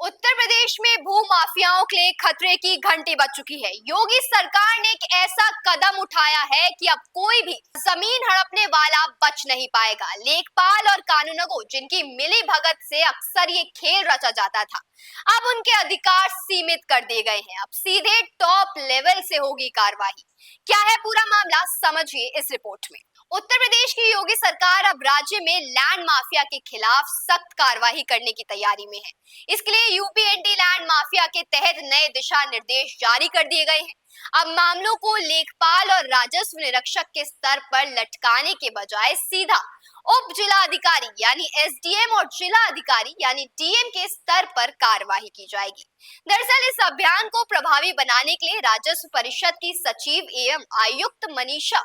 उत्तर प्रदेश में भू माफियाओं के लिए खतरे की घंटी बज चुकी है। योगी सरकार ने एक ऐसा कदम उठाया है कि अब कोई भी जमीन हड़पने वाला बच नहीं पाएगा। लेखपाल और कानूनगो जिनकी मिली भगत से अक्सर ये खेल रचा जाता था, अब उनके अधिकार सीमित कर दिए गए हैं। अब सीधे टॉप लेवल से होगी कार्रवाई। क्या है पूरा मामला, समझिए इस रिपोर्ट में। उत्तर प्रदेश की योगी सरकार अब राज्य में लैंड माफिया के खिलाफ सख्त कार्रवाई करने की तैयारी में है। इसके लिए यूपी एंटी लैंड माफिया के तहत नए दिशा निर्देश जारी कर दिए गए हैं। अब मामलों को लेखपाल और राजस्व निरीक्षक के स्तर पर लटकाने के बजाय सीधा उप जिला अधिकारी यानी एसडीएम और जिला अधिकारी यानी डीएम के स्तर पर कार्रवाई की जाएगी। दरअसल इस अभियान को प्रभावी बनाने के लिए राजस्व परिषद की सचिव एवं आयुक्त मनीषा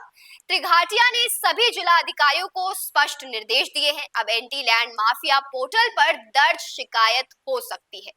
त्रिघाटिया ने सभी जिला अधिकारियों को स्पष्ट निर्देश दिए हैं। अब एंटी लैंड माफिया पोर्टल पर दर्ज शिकायत हो सकती है,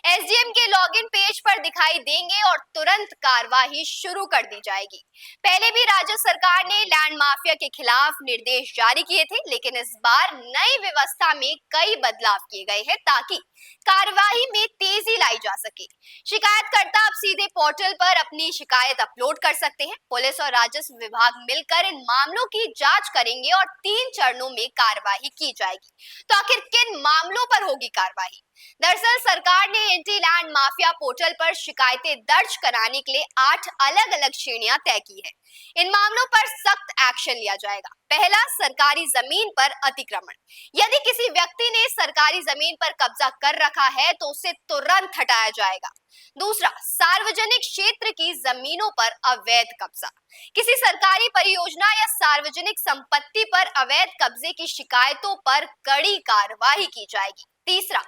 एसडीएम के लॉगिन पेज पर दिखाई देंगे और तुरंत कार्रवाई शुरू कर दी जाएगी। पहले भी राज्य सरकार ने लैंड माफिया के खिलाफ निर्देश जारी किए थे, लेकिन इस बार नई व्यवस्था में कई बदलाव किए गए हैं ताकि कार्रवाई में तेजी लाई जा सके। शिकायतकर्ता अब सीधे पोर्टल पर अपनी शिकायत अपलोड कर सकते हैं। पुलिस और राजस्व विभाग मिलकर इन मामलों की जांच करेंगे और 3 चरणों में कार्रवाई की जाएगी। तो आखिर किन मामलों पर होगी कार्रवाई? दरअसल सरकार ने एंटी लैंड माफिया पोर्टल पर शिकायतें दर्ज कराने के लिए 8 अलग-अलग श्रेणियां तय की है। इन मामलों पर सख्त एक्शन लिया जाएगा। पहला, सरकारी जमीन पर अतिक्रमण। यदि किसी व्यक्ति ने सरकारी जमीन पर कब्जा कर रखा है तो उसे तुरंत हटाया जाएगा। दूसरा, सार्वजनिक क्षेत्र की जमीनों पर अवैध कब्जा। किसी सरकारी परियोजना या सार्वजनिक संपत्ति पर अवैध कब्जे की शिकायतों पर कड़ी कार्रवाई की जाएगी। तीसरा,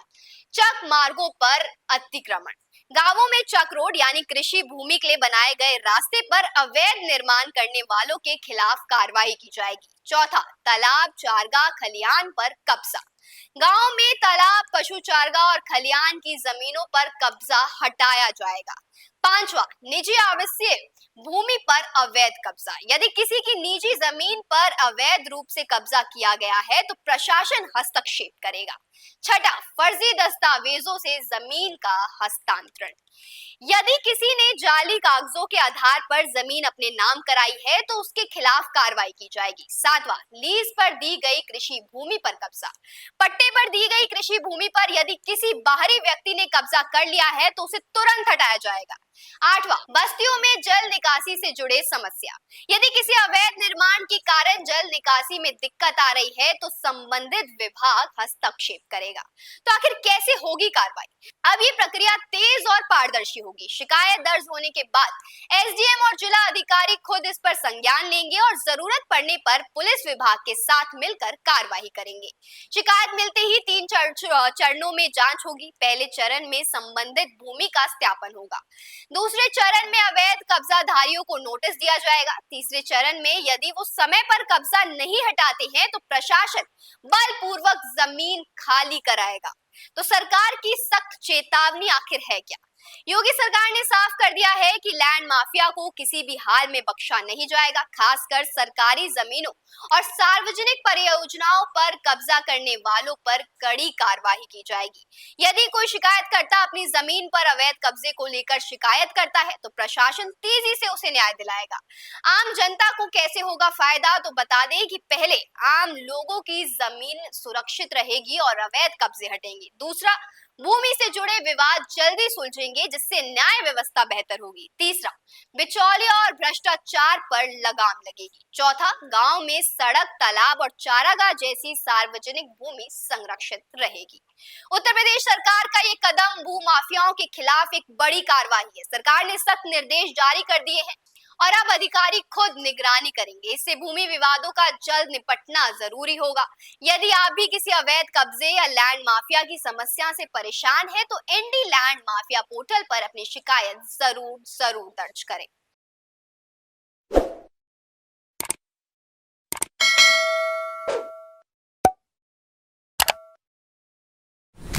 चक मार्गों पर अतिक्रमण। गांवों में चक रोड यानी कृषि भूमि के लिए बनाए गए रास्ते पर अवैध निर्माण करने वालों के खिलाफ कार्रवाई की जाएगी। चौथा, तालाब, चारगाह, खलियान पर कब्जा। गांव में तालाब, पशु चारगाह और खलियान की जमीनों पर कब्जा हटाया जाएगा। पांचवा, निजी आवासीय भूमि पर अवैध कब्जा। यदि किसी की निजी जमीन पर अवैध रूप से कब्जा किया गया है तो प्रशासन हस्तक्षेप करेगा। छठा, फर्जी दस्तावेजों से जमीन का हस्तांतरण। यदि किसी ने जाली कागजों के आधार पर जमीन अपने नाम कराई है तो उसके खिलाफ कार्रवाई की जाएगी। सातवां, लीज पर दी गई कृषि भूमि पर कब्जा। पट्टे पर दी गई कृषि भूमि पर यदि किसी बाहरी व्यक्ति ने कब्जा कर लिया है तो उसे तुरंत हटाया जाएगा। आठवां, बस्तियों में जल निकासी से जुड़े समस्या। यदि किसी अवैध निर्माण के कारण जल निकासी में दिक्कत आ रही है तो संबंधित विभाग हस्तक्षेप करेगा। तो आखिर कैसे होगी कार्रवाई? अब ये प्रक्रिया तेज और पारदर्शी होगी। शिकायत दर्ज होने के बाद एसडीएम और जिला अधिकारी खुद इस पर संज्ञान लेंगे और जरूरत पड़ने पर पुलिस विभाग के साथ मिलकर कार्रवाई करेंगे। शिकायत मिलते ही 3 चरणों में जांच होगी। पहले चरण में संबंधित भूमि का सत्यापन होगा। दूसरे चरण में अवैध कब्जाधारियों को नोटिस दिया जाएगा। तीसरे चरण में यदि वो समय पर कब्जा नहीं हटाते हैं तो प्रशासन बलपूर्वक जमीन खाली कराएगा। तो सरकार की सख्त चेतावनी आखिर है क्या? योगी सरकार ने साफ कर दिया है कि लैंड माफिया को किसी भी हाल में बख्शा नहीं जाएगा। खासकर सरकारी जमीनों और सार्वजनिक परियोजनाओं पर कब्जा करने वालों पर कड़ी कार्रवाई की जाएगी। यदि कोई शिकायतकर्ता अपनी जमीन पर अवैध कब्जे को लेकर शिकायत करता है तो प्रशासन तेजी से उसे न्याय दिलाएगा। आम जनता को कैसे होगा फायदा, तो बता दें कि पहले आम लोगों की जमीन सुरक्षित रहेगी और अवैध कब्जे हटेंगे। दूसरा, भूमि से जुड़े विवाद जल्दी सुलझेंगे जिससे न्याय व्यवस्था बेहतर होगी। तीसरा, बिचौलिया और भ्रष्टाचार पर लगाम लगेगी। चौथा, गांव में सड़क, तालाब और चारागाह जैसी सार्वजनिक भूमि संरक्षित रहेगी। उत्तर प्रदेश सरकार का ये कदम भू माफियाओं के खिलाफ एक बड़ी कार्रवाई है। सरकार ने सख्त निर्देश जारी कर दिए हैं और अब अधिकारी खुद निगरानी करेंगे। इससे भूमि विवादों का जल्द निपटना जरूरी होगा। यदि आप भी किसी अवैध कब्जे या लैंड माफिया की समस्या से परेशान हैं तो एंटी लैंड माफिया पोर्टल पर अपनी शिकायत जरूर दर्ज करें।